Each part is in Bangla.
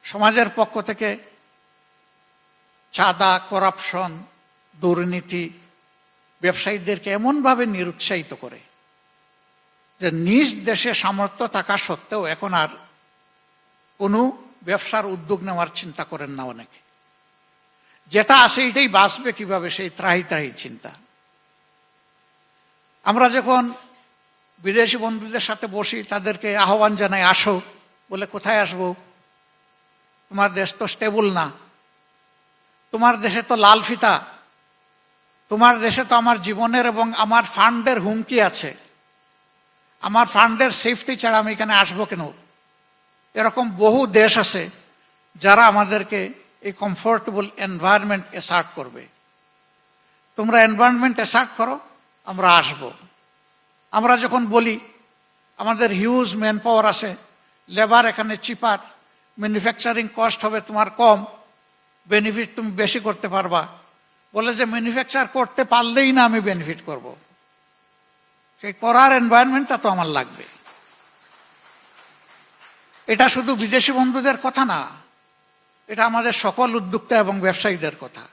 সমাজের পক্ষ থেকে চাঁদা, করাপশন, দুর্নীতি ব্যবসায়ীদেরকে এমনভাবে নিরুৎসাহিত করে যে নিজ দেশে সামর্থ্য থাকা সত্ত্বেও এখন আর কোনো ব্যবসার উদ্যোগ নেওয়ার চিন্তা করেন না অনেকে। যেটা আছে এটাই বাঁচবে কিভাবে, সেই ত্রাহি ত্রাহি চিন্তা। আমরা যখন বিদেশি বন্ধুদের সাথে বসি, তাদেরকে আহ্বান জানাই, আসো। বলে কোথায় আসবো? তোমার দেশ তো স্টেবল না, তোমার দেশে তো লাল ফিতা, তোমার দেশে তো আমার জীবনের এবং আমার ফান্ডের হুমকি আছে, আমার ফান্ডের সেফটি ছাড়া আমি এখানে আসবো কেন? এরকম বহু দেশ আছে যারা আমাদেরকে এই কমফোর্টেবল এনভায়রনমেন্ট অ্যাসার্ট করবে। তোমরা এনভায়রনমেন্ট অ্যাসার্ট করো, আমরা আসব। আমরা যখন বলি আমাদের হিউজ ম্যান পাওয়ার আছে, লেবার এখানে চিপার, ম্যানুফ্যাকচারিং কস্ট হবে তোমার কম, বেনিফিট তুমি বেশি করতে পারবা, বলে যে ম্যানুফ্যাকচার করতে পারলেই না আমি বেনিফিট করব, সেই করার এনভায়রনমেন্টটা তো আমার লাগবে। এটা শুধু বিদেশি বন্ধুদের কথা না, এটা আমাদের সকল উদ্যোক্তা এবং ব্যবসায়ীদের কথা।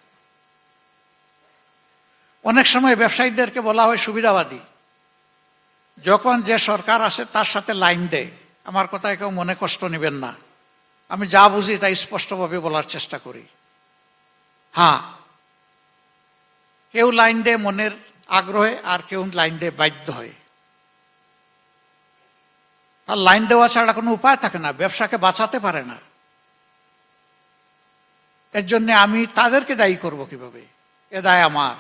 অনেক সময় ব্যবসায়ীদেরকে বলা হয় সুবিধাবাদী, যখন যে সরকার আসে তার সাথে লাইন দেয়। আমার কথায় কেউ মনে কষ্ট নেবেন না, আমি যা বুঝি তাই স্পষ্টভাবে বলার চেষ্টা করি। হ্যাঁ, কেউ লাইন দেয় মনের আগ্রহে, আর কেউ লাইন দেয় বাধ্য হয়ে। আর লাইন দেওয়া ছাড়া কোনো উপায় থাকে না, ব্যবসাকে বাঁচাতে পারে না। এর জন্য আমি তাদেরকে দায়ী করব কিভাবে? এ দায় আমার,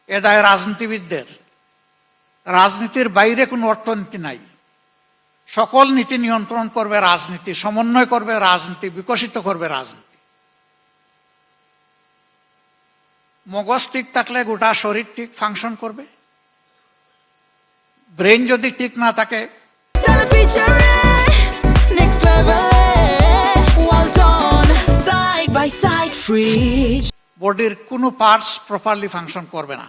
এ দায় রাজনীতিবিদদের। রাজনীতির বাইরে কোনো অর্থনীতি নাই। সকল নীতি নিয়ন্ত্রণ করবে রাজনীতি, সমন্বয় করবে রাজনীতি, বিকশিত করবে রাজনীতি। মগজ ঠিক থাকলে গোটা শরীর ঠিক ফাংশন করবে। ব্রেন যদি ঠিক না থাকে, বডির কোনো পার্টস প্রপারলি ফাংশন করবে না।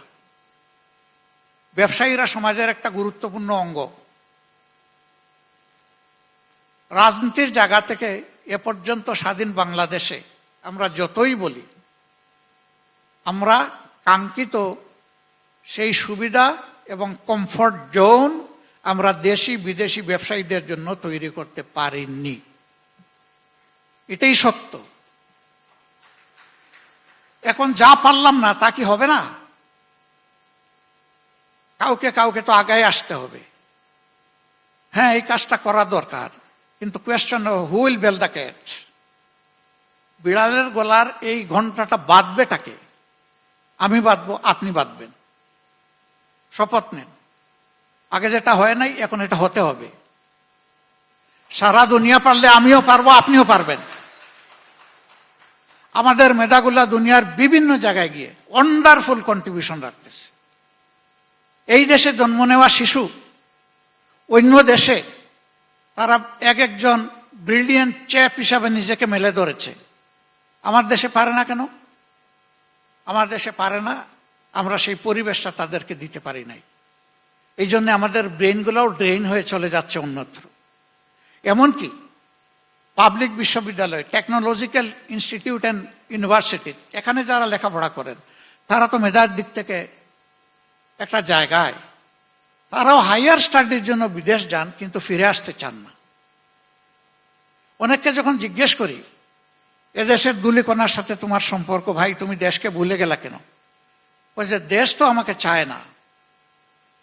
ব্যবসায়ীরা সমাজের একটা গুরুত্বপূর্ণ অঙ্গ। রাজনীতির জায়গা থেকে এ পর্যন্ত স্বাধীন বাংলাদেশে আমরা যতই বলি, আমরা কাঙ্ক্ষিত সেই সুবিধা এবং কমফর্ট জোন আমরা দেশি বিদেশি ব্যবসায়ীদের জন্য তৈরি করতে পারিনি। এটাই সত্য। এখন যা পারলাম না তা কি হবে না? কাউকে কাউকে তো আগায় আসতে হবে। হ্যাঁ, এই কাজটা করা দরকার, কিন্তু question who will bell the cat? বিড়ালের গলার এই ঘন্টাটা বাঁধবেটাকে? আমি বাঁধবো, আপনি বাঁধবেন। শপথ নেন, আগে যেটা হয় নাই এখন এটা হতে হবে। সারা দুনিয়া পারলে আমিও পারবো, আপনিও পারবেন। আমাদের মেধাগুলা দুনিয়ার বিভিন্ন জায়গায় গিয়ে ওয়ান্ডারফুল কন্ট্রিবিউশন রাখতেছে। এই দেশে জন্ম নেওয়া শিশু অন্য দেশে তারা এক একজন ব্রিলিয়েন্ট চ্যাপ হিসাবে নিজেকে মেলে ধরেছে। আমার দেশে পারে না কেন? আমার দেশে পারে না, আমরা সেই পরিবেশটা তাদেরকে দিতে পারি নাই। এই জন্য আমাদের ব্রেনগুলোও ড্রেন হয়ে চলে যাচ্ছে অন্যত্র। এমনকি পাবলিক বিশ্ববিদ্যালয়, টেকনোলজিক্যাল ইনস্টিটিউট অ্যান্ড ইউনিভার্সিটি, এখানে যারা লেখাপড়া করেন তারা তো মেধার দিক থেকে একটা জায়গায়, তারাও হাইয়ার স্টাডির জন্য বিদেশ যান, কিন্তু ফিরে আসতে চান না। অনেককে যখন জিজ্ঞেস করি এদেশের দুলিকোনার সাথে তোমার সম্পর্ক, ভাই তুমি দেশকে ভুলে গেলা কেন? ওই যে দেশ তো আমাকে চায় না,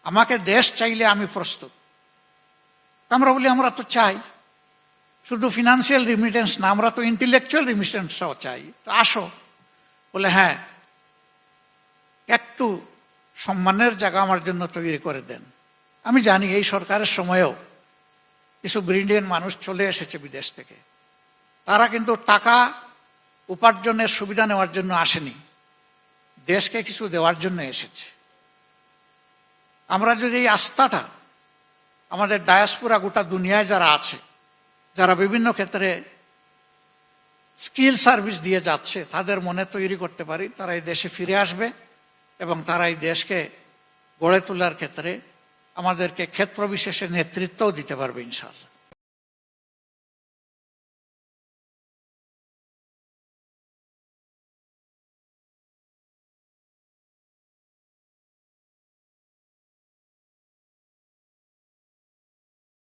আমাকে দেশ চাইলে আমি প্রস্তুত। আমরা বলি আমরা তো চাই, শুধু ফিনান্সিয়াল রিমিটেন্স না, আমরা তো ইন্টেলেকচুয়াল রিমিটেন্সও চাই। তো আসো। বলে হ্যাঁ, একটু সম্মানের জায়গা আমার জন্য তৈরি করে দেন। আমি জানি এই সরকারের সময়েও কিছু ব্রিলিয়েন্ট মানুষ চলে এসেছে বিদেশ থেকে। তারা কিন্তু টাকা উপার্জনের সুবিধা নেওয়ার জন্য আসেনি, দেশকে কিছু দেওয়ার জন্য এসেছে। আমরা যদি এই আস্থাটা আমাদের ডায়াসপোরা গোটা দুনিয়ায় যারা আছে, যারা বিভিন্ন ক্ষেত্রে স্কিল সার্ভিস দিয়ে যাচ্ছে, তাদের মনে তৈরি করতে পারি, তারা এই দেশে ফিরে আসবে এবং তারা এই দেশকে গড়ে তোলার ক্ষেত্রে আমাদেরকে ক্ষেত্র বিশেষে নেতৃত্বও দিতে পারবে ইনশাআল্লাহ।